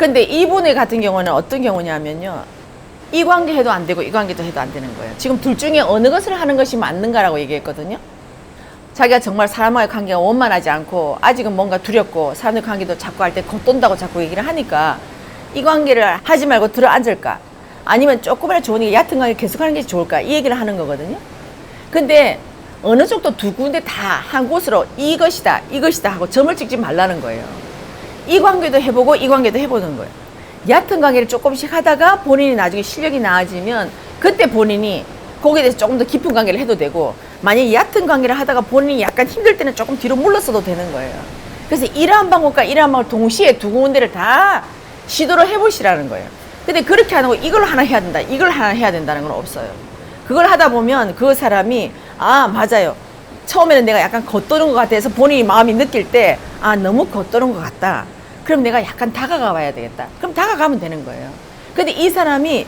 근데 이분의 같은 경우는 어떤 경우냐면요. 이 관계 해도 안 되고 이 관계도 해도 안 되는 거예요. 지금 둘 중에 어느 것을 하는 것이 맞는가라고 얘기했거든요. 자기가 정말 사람과의 관계가 원만하지 않고 아직은 뭔가 두렵고 사람들 관계도 자꾸 할 때 겉돈다고 자꾸 얘기를 하니까 이 관계를 하지 말고 들어 앉을까? 아니면 조금이라도 좋으니까 얕은 관계 계속하는 게 좋을까? 이 얘기를 하는 거거든요. 근데 어느 정도 두 군데 다 한 곳으로 이것이다 하고 점을 찍지 말라는 거예요. 이 관계도 해보고 이 관계도 해보는 거예요. 얕은 관계를 조금씩 하다가 본인이 나중에 실력이 나아지면 그때 본인이 거기에 대해서 조금 더 깊은 관계를 해도 되고, 만약에 얕은 관계를 하다가 본인이 약간 힘들 때는 조금 뒤로 물러서도 되는 거예요. 그래서 이러한 방법과 이러한 방법을 동시에 두 군데를 다 시도를 해보시라는 거예요. 근데 그렇게 안 하고 이걸 하나 해야 된다, 이걸 하나 해야 된다는 건 없어요. 그걸 하다 보면 그 사람이 아 맞아요, 처음에는 내가 약간 겉도는 것 같아서 본인이 마음이 느낄 때 아 너무 겉도는 것 같다, 그럼 내가 약간 다가가 봐야 되겠다. 그럼 다가가면 되는 거예요. 근데 이 사람이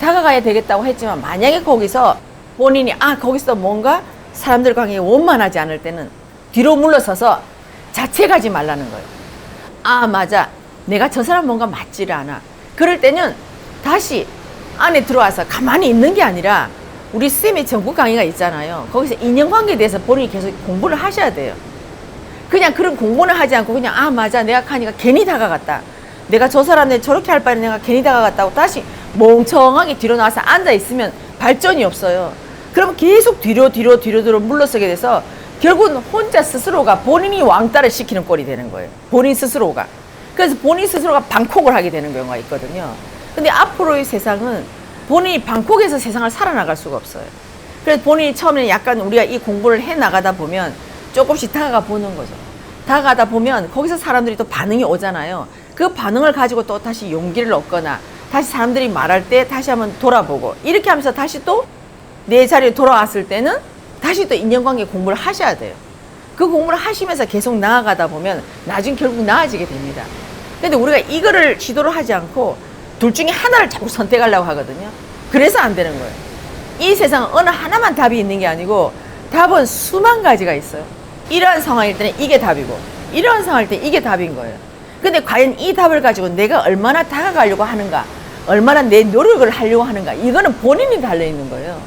다가가야 되겠다고 했지만 만약에 거기서 본인이 거기서 뭔가 사람들 관계가 원만하지 않을 때는 뒤로 물러서서 자책하지 말라는 거예요. 아 맞아, 내가 저 사람 뭔가 맞지를 않아. 그럴 때는 다시 안에 들어와서 가만히 있는 게 아니라 우리 쌤의 전국 강의가 있잖아요. 거기서 인연관계에 대해서 본인이 계속 공부를 하셔야 돼요. 그냥 그런 공부는 하지 않고 그냥 맞아 내가 하니까 괜히 다가갔다, 내가 저 사람한테 저렇게 할 바에는 내가 괜히 다가갔다고 다시 멍청하게 뒤로 나와서 앉아 있으면 발전이 없어요. 그러면 계속 뒤로 물러서게 돼서 결국은 혼자 스스로가 본인이 왕따를 시키는 꼴이 되는 거예요. 본인 스스로가. 그래서 본인 스스로가 방콕을 하게 되는 경우가 있거든요. 근데 앞으로의 세상은 본인이 방콕에서 세상을 살아나갈 수가 없어요. 그래서 본인이 처음에는 약간 우리가 이 공부를 해 나가다 보면 조금씩 다가가 보는 거죠. 다가가다 보면 거기서 사람들이 또 반응이 오잖아요. 그 반응을 가지고 또 다시 용기를 얻거나 다시 사람들이 말할 때 다시 한번 돌아보고 이렇게 하면서 다시 또 내 자리에 돌아왔을 때는 다시 또 인연관계 공부를 하셔야 돼요. 그 공부를 하시면서 계속 나아가다 보면 나중에 결국 나아지게 됩니다. 근데 우리가 이거를 시도를 하지 않고 둘 중에 하나를 자꾸 선택하려고 하거든요. 그래서 안 되는 거예요. 이 세상은 어느 하나만 답이 있는 게 아니고 답은 수만 가지가 있어요. 이러한 상황일 때는 이게 답이고 이러한 상황일 때 이게 답인 거예요. 근데 과연 이 답을 가지고 내가 얼마나 다가가려고 하는가, 얼마나 내 노력을 하려고 하는가, 이거는 본인이 달려있는 거예요.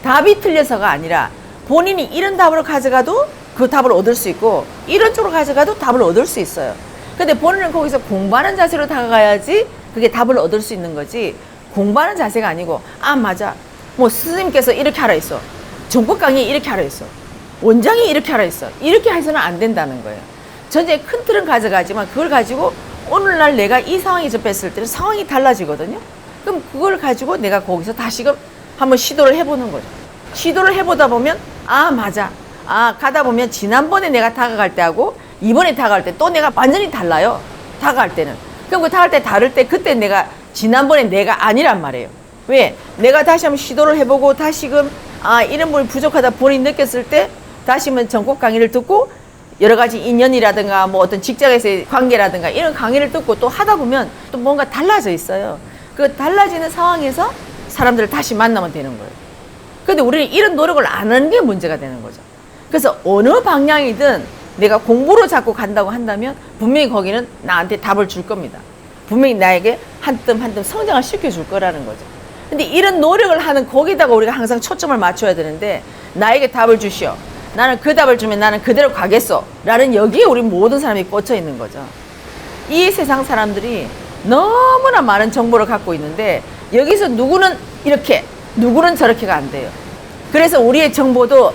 답이 틀려서가 아니라 본인이 이런 답을 가져가도 그 답을 얻을 수 있고 이런 쪽으로 가져가도 답을 얻을 수 있어요. 근데 본인은 거기서 공부하는 자세로 다가가야지 그게 답을 얻을 수 있는 거지, 공부하는 자세가 아니고 맞아 뭐 스님께서 이렇게 하라 했어, 전국 강의 이렇게 하라 했어, 원장이 이렇게 하라 했어, 이렇게 해서는 안 된다는 거예요. 전체의 큰 틀은 가져가지만 그걸 가지고 오늘날 내가 이 상황에 접했을 때는 상황이 달라지거든요. 그럼 그걸 가지고 내가 거기서 다시금 한번 시도를 해보는 거죠. 시도를 해보다 보면 맞아, 가다 보면 지난번에 내가 다가갈 때하고 이번에 다가갈 때 또 내가 완전히 달라요. 다가갈 때는. 그럼 그 다가갈 때 다를 때 그때 내가 지난번에 내가 아니란 말이에요. 왜? 내가 다시 한번 시도를 해보고 다시금 이런 부분이 부족하다 본인이 느꼈을 때 다시 한번 전국 강의를 듣고 여러 가지 인연이라든가 뭐 어떤 직장에서의 관계라든가 이런 강의를 듣고 또 하다 보면 또 뭔가 달라져 있어요. 그 달라지는 상황에서 사람들을 다시 만나면 되는 거예요. 근데 우리는 이런 노력을 안 하는 게 문제가 되는 거죠. 그래서 어느 방향이든 내가 공부로 자꾸 간다고 한다면 분명히 거기는 나한테 답을 줄 겁니다. 분명히 나에게 한 뜸 한 뜸 성장을 시켜줄 거라는 거죠. 근데 이런 노력을 하는 거기다가 우리가 항상 초점을 맞춰야 되는데, 나에게 답을 주시오, 나는 그 답을 주면 나는 그대로 가겠소 라는 여기에 우리 모든 사람이 꽂혀 있는 거죠. 이 세상 사람들이 너무나 많은 정보를 갖고 있는데 여기서 누구는 이렇게 누구는 저렇게가 안 돼요. 그래서 우리의 정보도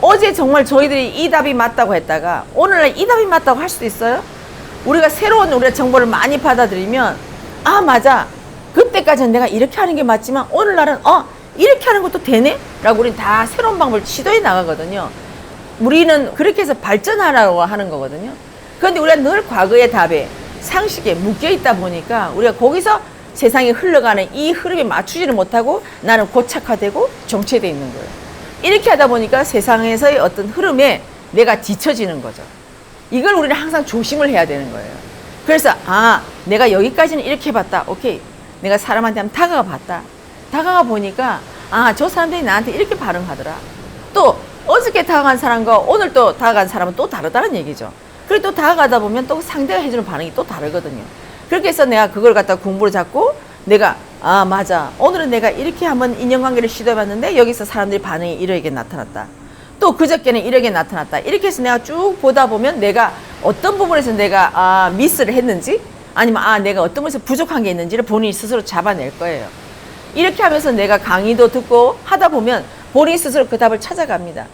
어제 정말 저희들이 이 답이 맞다고 했다가 오늘날 이 답이 맞다고 할 수도 있어요. 우리가 새로운 우리의 정보를 많이 받아들이면 맞아, 그때까지는 내가 이렇게 하는 게 맞지만 오늘날은 이렇게 하는 것도 되네? 라고 우리는 다 새로운 방법을 시도해 나가거든요. 우리는 그렇게 해서 발전하라고 하는 거거든요. 그런데 우리가 늘 과거의 답에 상식에 묶여 있다 보니까 우리가 거기서 세상이 흘러가는 이 흐름에 맞추지를 못하고 나는 고착화되고 정체되어 있는 거예요. 이렇게 하다 보니까 세상에서의 어떤 흐름에 내가 뒤처지는 거죠. 이걸 우리는 항상 조심을 해야 되는 거예요. 그래서 내가 여기까지는 이렇게 해봤다. 오케이, 내가 사람한테 한번 다가가 봤다. 다가가 보니까 저 사람들이 나한테 이렇게 반응하더라. 또 어저께 다가간 사람과 오늘 또 다가간 사람은 또 다르다는 얘기죠. 그리고 또 다가가다 보면 또 상대가 해주는 반응이 또 다르거든요. 그렇게 해서 내가 그걸 갖다 공부를 잡고 내가 아 맞아 오늘은 내가 이렇게 한번 인연관계를 시도해봤는데 여기서 사람들이 반응이 이렇게 나타났다. 또 그저께는 이렇게 나타났다. 이렇게 해서 내가 쭉 보다 보면 내가 어떤 부분에서 내가 미스를 했는지 아니면 내가 어떤 부분에서 부족한 게 있는지를 본인이 스스로 잡아낼 거예요. 이렇게 하면서 내가 강의도 듣고 하다 보면 본인 스스로 그 답을 찾아갑니다.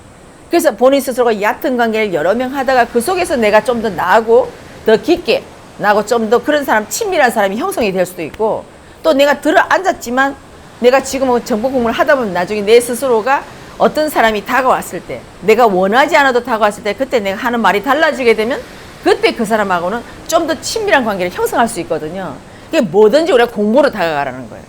그래서 본인 스스로가 얕은 관계를 여러 명 하다가 그 속에서 내가 좀 더 나하고 더 깊게 나하고 좀 더 그런 사람 친밀한 사람이 형성이 될 수도 있고 또 내가 들어 앉았지만 내가 지금 정보 공부를 하다 보면 나중에 내 스스로가 어떤 사람이 다가왔을 때 내가 원하지 않아도 다가왔을 때 그때 내가 하는 말이 달라지게 되면 그때 그 사람하고는 좀 더 친밀한 관계를 형성할 수 있거든요. 그게 뭐든지 우리가 공부로 다가가라는 거예요.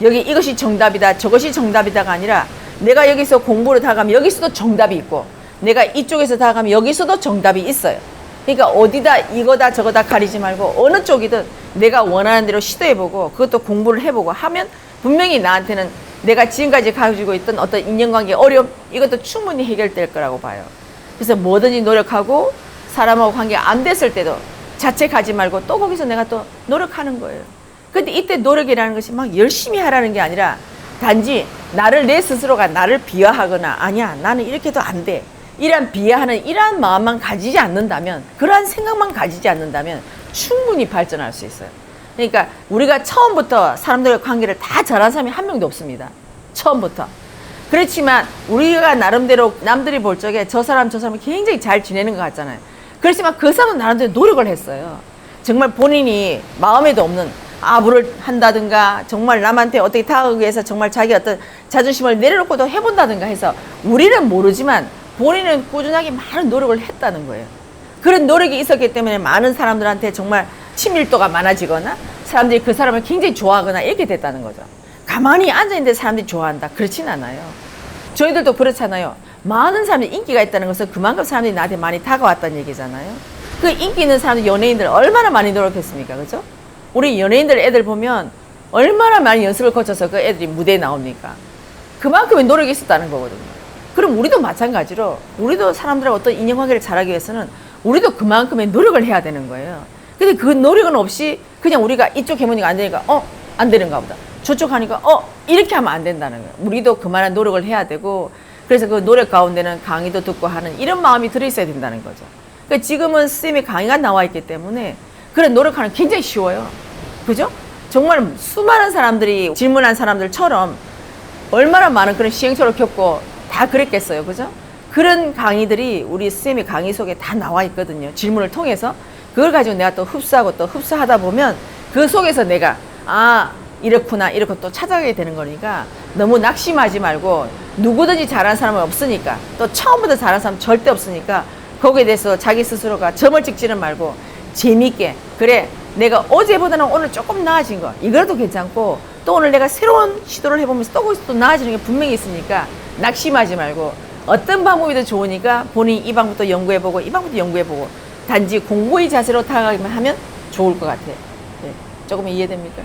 여기 이것이 정답이다 저것이 정답이다가 아니라 내가 여기서 공부로 다가가면 여기서도 정답이 있고 내가 이쪽에서 다가가면 여기서도 정답이 있어요. 그러니까 어디다 이거다 저거다 가리지 말고 어느 쪽이든 내가 원하는 대로 시도해보고 그것도 공부를 해보고 하면 분명히 나한테는 내가 지금까지 가지고 있던 어떤 인연관계 어려움 이것도 충분히 해결될 거라고 봐요. 그래서 뭐든지 노력하고 사람하고 관계가 안 됐을 때도 자책하지 말고 또 거기서 내가 또 노력하는 거예요. 근데 이때 노력이라는 것이 막 열심히 하라는 게 아니라 단지 내 스스로가 나를 비하하거나 아니야 나는 이렇게 해도 안 돼 이러한 비하하는 이러한 마음만 가지지 않는다면 그러한 생각만 가지지 않는다면 충분히 발전할 수 있어요. 그러니까 우리가 처음부터 사람들과 관계를 다 잘하는 사람이 한 명도 없습니다. 처음부터. 그렇지만 우리가 나름대로 남들이 볼 적에 저 사람은 굉장히 잘 지내는 것 같잖아요. 그렇지만 그 사람은 나름대로 노력을 했어요. 정말 본인이 마음에도 없는 아부를 한다든가 정말 남한테 어떻게 다가가기 위해서 정말 자기 어떤 자존심을 내려놓고도 해본다든가 해서 우리는 모르지만 본인은 꾸준하게 많은 노력을 했다는 거예요. 그런 노력이 있었기 때문에 많은 사람들한테 정말 친밀도가 많아지거나 사람들이 그 사람을 굉장히 좋아하거나 이렇게 됐다는 거죠. 가만히 앉아있는데 사람들이 좋아한다. 그렇진 않아요. 저희들도 그렇잖아요. 많은 사람들이 인기가 있다는 것은 그만큼 사람들이 나한테 많이 다가왔다는 얘기잖아요. 그 인기 있는 사람들 연예인들 얼마나 많이 노력했습니까? 그죠? 우리 연예인들 애들 보면 얼마나 많이 연습을 거쳐서 그 애들이 무대에 나옵니까? 그만큼의 노력이 있었다는 거거든요. 그럼 우리도 마찬가지로 우리도 사람들하고 어떤 인연관계를 잘하기 위해서는 우리도 그만큼의 노력을 해야 되는 거예요. 근데 그 노력은 없이 그냥 우리가 이쪽 해보니까 안 되니까 안 되는가 보다. 저쪽 하니까 이렇게 하면 안 된다는 거예요. 우리도 그만한 노력을 해야 되고 그래서 그 노력 가운데는 강의도 듣고 하는 이런 마음이 들어있어야 된다는 거죠. 그러니까 지금은 선생님의 강의가 나와 있기 때문에 그런 노력하는 게 굉장히 쉬워요. 그죠? 정말 수많은 사람들이 질문한 사람들처럼 얼마나 많은 그런 시행착오를 겪고 다 그랬겠어요. 그죠? 그런 강의들이 우리 선생님의 강의 속에 다 나와 있거든요. 질문을 통해서. 그걸 가지고 내가 또 흡수하고 또 흡수하다 보면 그 속에서 내가 이렇구나 이렇고 또 찾아가게 되는 거니까 너무 낙심하지 말고 누구든지 잘하는 사람은 없으니까 또 처음부터 잘하는 사람은 절대 없으니까 거기에 대해서 자기 스스로가 점을 찍지는 말고 재미있게 그래 내가 어제보다는 오늘 조금 나아진 거 이거라도 괜찮고 또 오늘 내가 새로운 시도를 해보면서 또 거기서 또 나아지는 게 분명히 있으니까 낙심하지 말고 어떤 방법이 더 좋으니까 본인이 이 방법도 연구해보고 이 방법도 연구해보고 단지 공부의 자세로 다가가기만 하면 좋을 것 같아요. 네, 조금 이해됩니까?